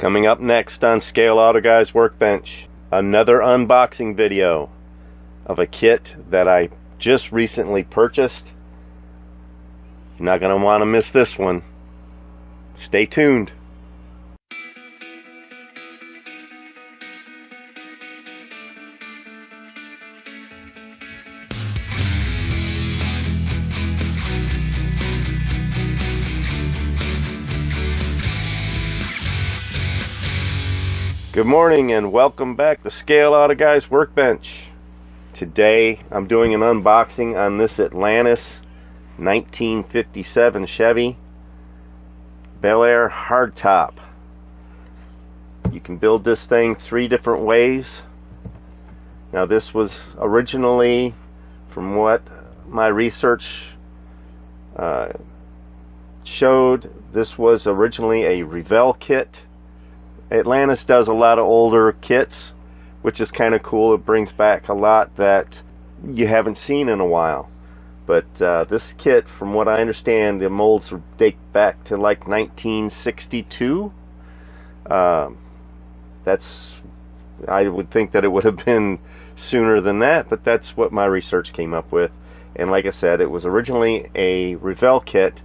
Coming up next on Scale Auto Guy's Workbench, another unboxing video of a kit that I just recently purchased. You're not going to want to miss this one. Stay tuned. Good morning and welcome back to Scale Auto Guy's Workbench. Today I'm doing an unboxing on this Atlantis 1957 Chevy Bel Air hardtop. You can build this thing 3 different ways. Now this was originally, from what my research showed, this was originally a Revell kit. Atlantis does a lot of older kits, which is kind of cool. It brings back a lot that you haven't seen in a while. But this kit, from what I understand, the molds date back to like 1962. I would think that it would have been sooner than that, but that's what my research came up with. And like I said, it was originally a Revell kit,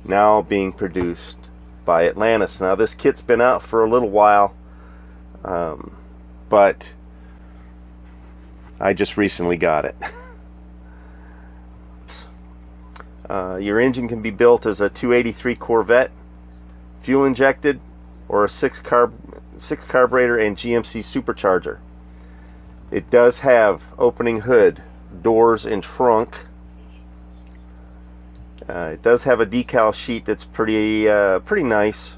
now being produced by Atlantis. Now this kit's been out for a little while, but I just recently got it. Your engine can be built as a 283 Corvette, fuel injected, or a 6 carburetor and GMC supercharger. It does have opening hood, doors, and trunk. It does have a decal sheet that's pretty nice.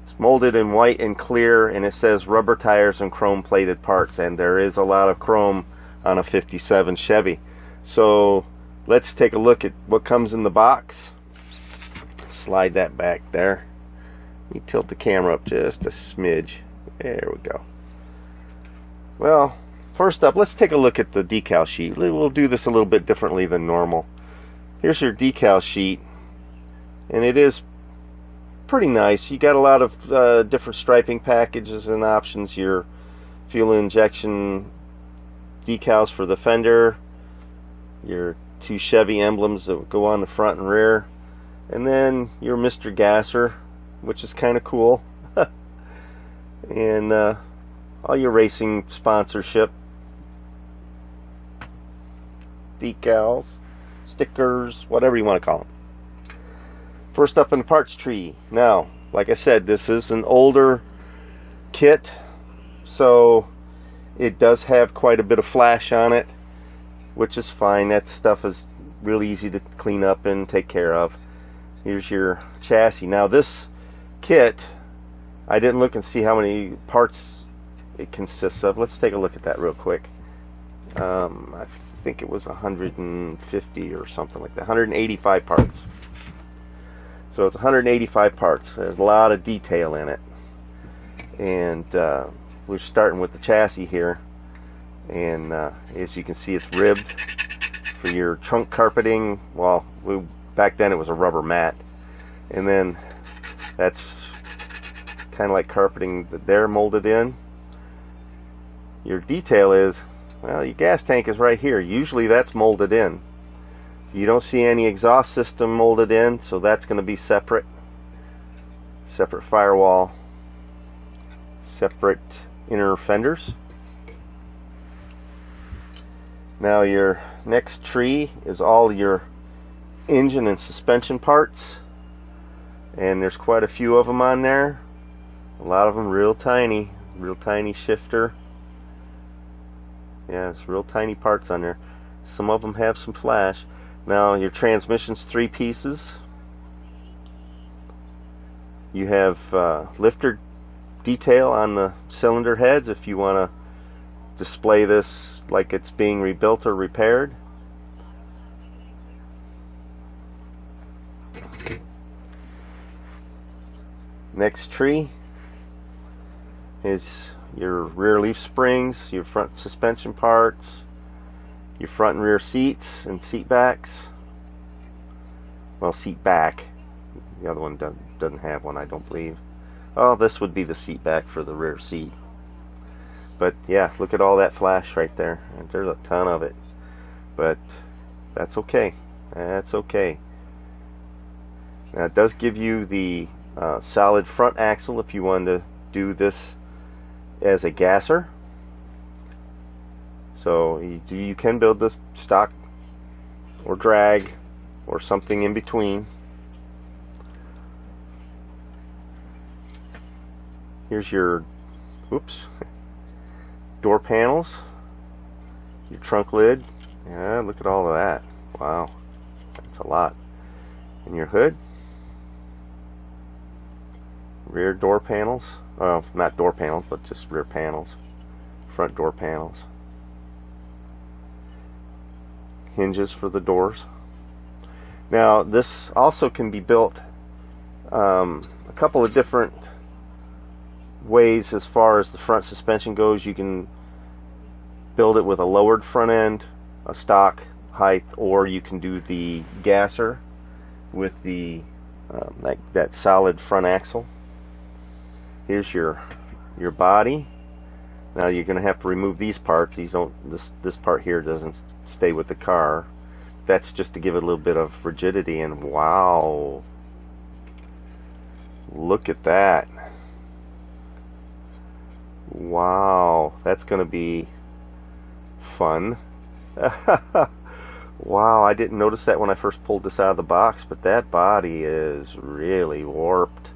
It's molded in white and clear, and it says rubber tires and chrome plated parts, and there is a lot of chrome on a 57 Chevy. So let's take a look at what comes in the box. Slide that back there. Let me tilt the camera up just a smidge. There we go. Well, first up, let's take a look at the decal sheet. We'll do this a little bit differently than normal. Here's your decal sheet, and it is pretty nice. You got a lot of different striping packages and options. Your fuel injection decals for the fender, your 2 Chevy emblems that go on the front and rear, and then your Mr. Gasser, which is kind of cool, and all your racing sponsorship decals, stickers, whatever you want to call them. First up in the parts tree. Now, like I said, this is an older kit, so it does have quite a bit of flash on it, which is fine. That stuff is really easy to clean up and take care of. Here's your chassis. Now this kit, I didn't look and see how many parts it consists of. Let's take a look at that real quick. I think it was 150 or something like that. 185 parts. So it's 185 parts. There's a lot of detail in it. And we're starting with the chassis here. And as you can see, it's ribbed for your trunk carpeting. Well, back then it was a rubber mat. And then that's kind of like carpeting that they're molded in. Your detail is, well, your gas tank is right here. Usually that's molded in. You don't see any exhaust system molded in, so that's going to be separate. Separate firewall, separate inner fenders. Now your next tree is all your engine and suspension parts, and there's quite a few of them on there. A lot of them real tiny shifter. Yeah, it's real tiny parts on there. Some of them have some flash. Now your transmission's 3 pieces. You have lifter detail on the cylinder heads if you want to display this like it's being rebuilt or repaired. Next tree is your rear leaf springs, your front suspension parts, your front and rear seats and seat backs. Well, seat back. The other one doesn't have one, I don't believe. Oh, this would be the seat back for the rear seat. But yeah, look at all that flash right there. There's a ton of it. But that's okay. That's okay. Now it does give you the solid front axle if you want to do this as a gasser. So you can build this stock or drag or something in between. Here's your door panels, your trunk lid. Yeah, look at all of that. Wow, that's a lot. And your hood, rear door panels, not door panels, but just rear panels, front door panels, hinges for the doors. Now this also can be built a couple of different ways as far as the front suspension goes. You can build it with a lowered front end, a stock height, or you can do the gasser with the that solid front axle. Here's your body. Now you're going to have to remove these parts. These don't. This part here doesn't stay with the car. That's just to give it a little bit of rigidity. And wow, look at that. Wow, that's going to be fun. Wow, I didn't notice that when I first pulled this out of the box, but that body is really warped.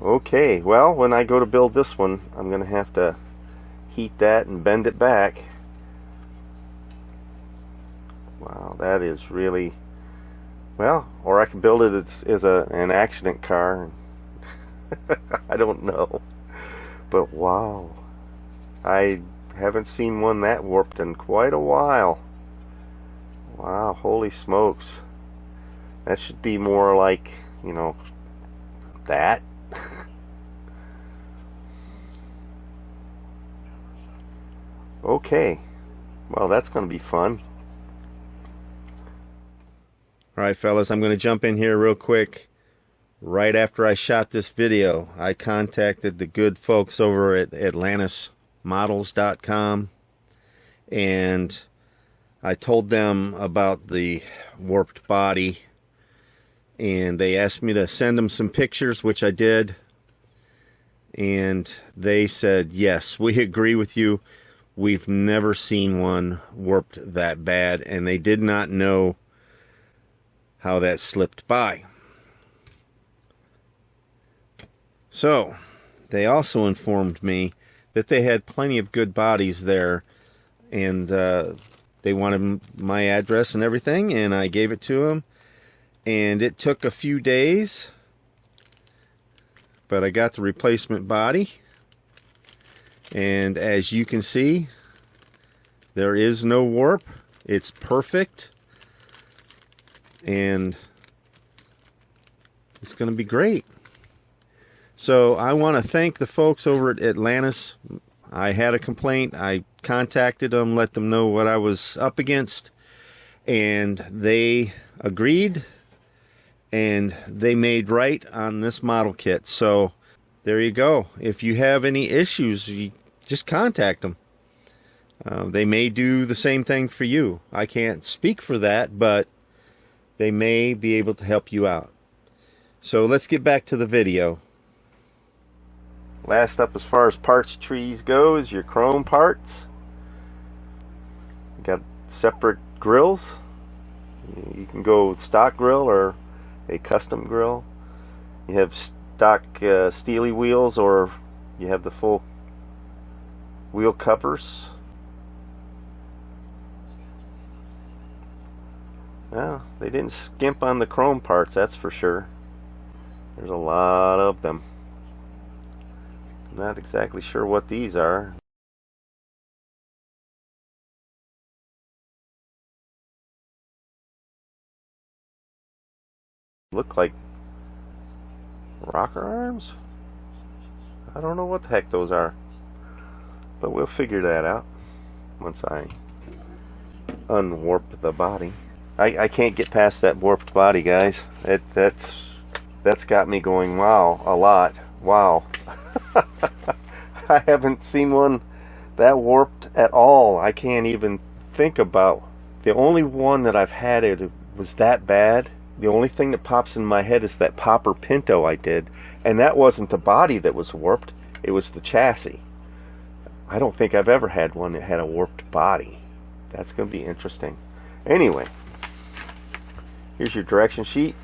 Okay, well, when I go to build this one, I'm going to have to heat that and bend it back. Wow, that is really, well, or I can build it as an accident car. I don't know. But wow, I haven't seen one that warped in quite a while. Wow, holy smokes. That should be more like, you know, that. Okay, well, that's going to be fun. Alright fellas, I'm going to jump in here real quick. Right after I shot this video, I contacted the good folks over at AtlantisModels.com, and I told them about the warped body, and they asked me to send them some pictures, which I did, and they said, yes, we agree with you. We've never seen one warped that bad, and they did not know how that slipped by. So, they also informed me that they had plenty of good bodies there, and they wanted my address and everything, and I gave it to them, and it took a few days, but I got the replacement body, and as you can see, there is no warp. It's perfect, and it's going to be great. So I want to thank the folks over at Atlantis. I had a complaint. I contacted them, let them know what I was up against, and they agreed, and they made right on this model kit. So there you go. If you have any issues, you just contact them. They may do the same thing for you. I can't speak for that, but they may be able to help you out. So let's get back to the video. Last up as far as parts trees go is your chrome parts. You got separate grills. You can go stock grill or a custom grill. You have stock steely wheels, or you have the full wheel covers. Well, they didn't skimp on the chrome parts, that's for sure. There's a lot of them. Not exactly sure what these are. Look like rocker arms? I don't know what the heck those are, but we'll figure that out once I unwarp the body. I can't get past that warped body, guys. That's that's got me going, wow, a lot. Wow. I haven't seen one that warped at all. I can't even think about. The only one that I've had it was that bad. The only thing that pops in my head is that Popper Pinto I did, and that wasn't the body that was warped, it was the chassis. I don't think I've ever had one that had a warped body. That's going to be interesting. Anyway, here's your direction sheet.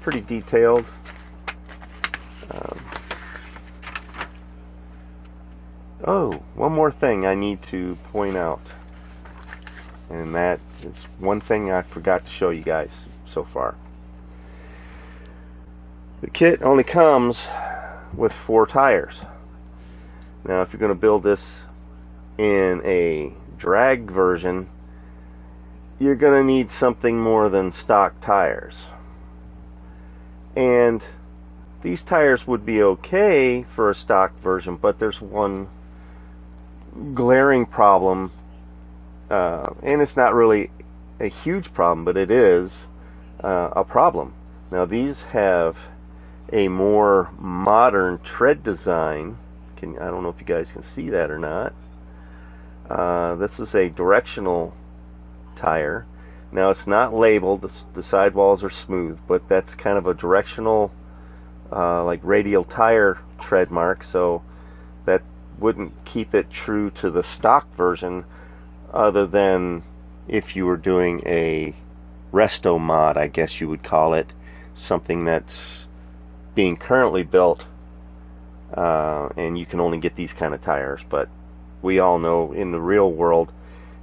Pretty detailed. Oh, one more thing I need to point out, and that is one thing I forgot to show you guys so far. The kit only comes with 4 tires. Now if you're going to build this in a drag version, you're going to need something more than stock tires. And these tires would be okay for a stock version, but there's one glaring problem, and it's not really a huge problem, but it is a problem. Now these have a more modern tread design. I don't know if you guys can see that or not. This is a directional tire. Now it's not labeled, the sidewalls are smooth, but that's kind of a directional like radial tire tread mark, so that wouldn't keep it true to the stock version, other than if you were doing a resto mod, I guess you would call it, something that's being currently built, and you can only get these kind of tires. But we all know in the real world,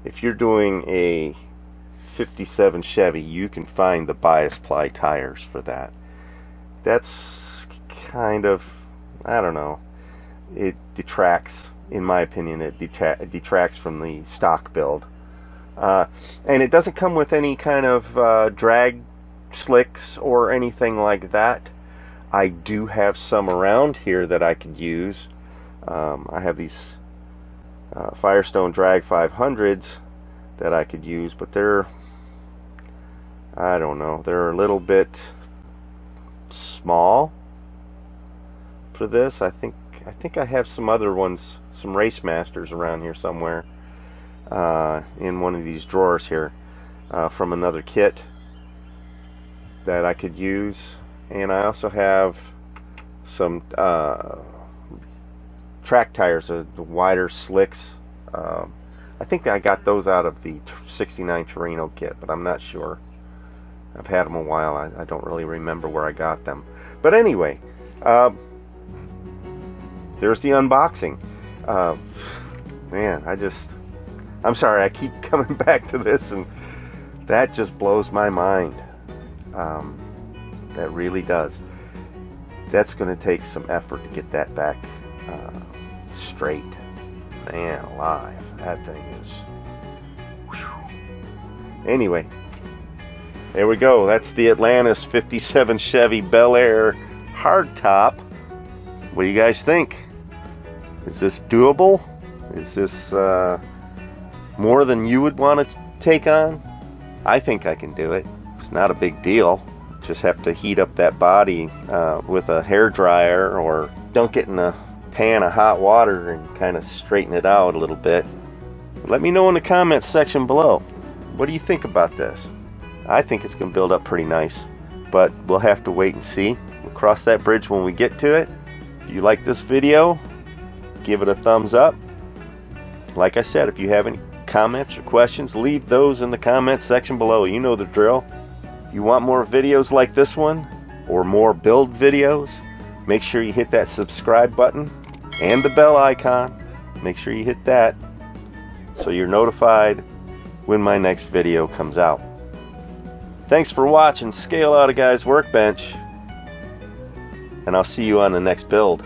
if you're doing a 57 Chevy, you can find the bias ply tires for that. That's kind of, I don't know, it detracts, in my opinion, it detracts from the stock build. And it doesn't come with any kind of drag slicks or anything like that. I do have some around here that I could use. I have these Firestone Drag 500s that I could use, but they're, I don't know, they're a little bit small for this. I think I have some other ones, some Race Masters around here somewhere, in one of these drawers here, from another kit that I could use. And I also have some track tires, the wider slicks. I think I got those out of the 69 Torino kit, but I'm not sure. I've had them a while. I don't really remember where I got them. But anyway, there's the unboxing. Man, I'm sorry, I keep coming back to this, and that just blows my mind. That really does. That's going to take some effort to get that back straight. Man alive, that thing is... Whew. Anyway, there we go. That's the Atlantis 57 Chevy Bel Air hardtop. What do you guys think? Is this doable? Is this more than you would want to take on? I think I can do it. It's not a big deal. Just have to heat up that body with a hair dryer, or dunk it in a pan of hot water and kind of straighten it out a little bit. Let me know in the comments section below. What do you think about this? I think it's going to build up pretty nice, but we'll have to wait and see. We'll cross that bridge when we get to it. If you like this video, give it a thumbs up. Like I said, if you have any comments or questions, leave those in the comments section below. You know the drill. If you want more videos like this one, or more build videos, make sure you hit that subscribe button and the bell icon. Make sure you hit that so you're notified when my next video comes out. Thanks for watching Scale Out a Guy's Workbench, and I'll see you on the next build.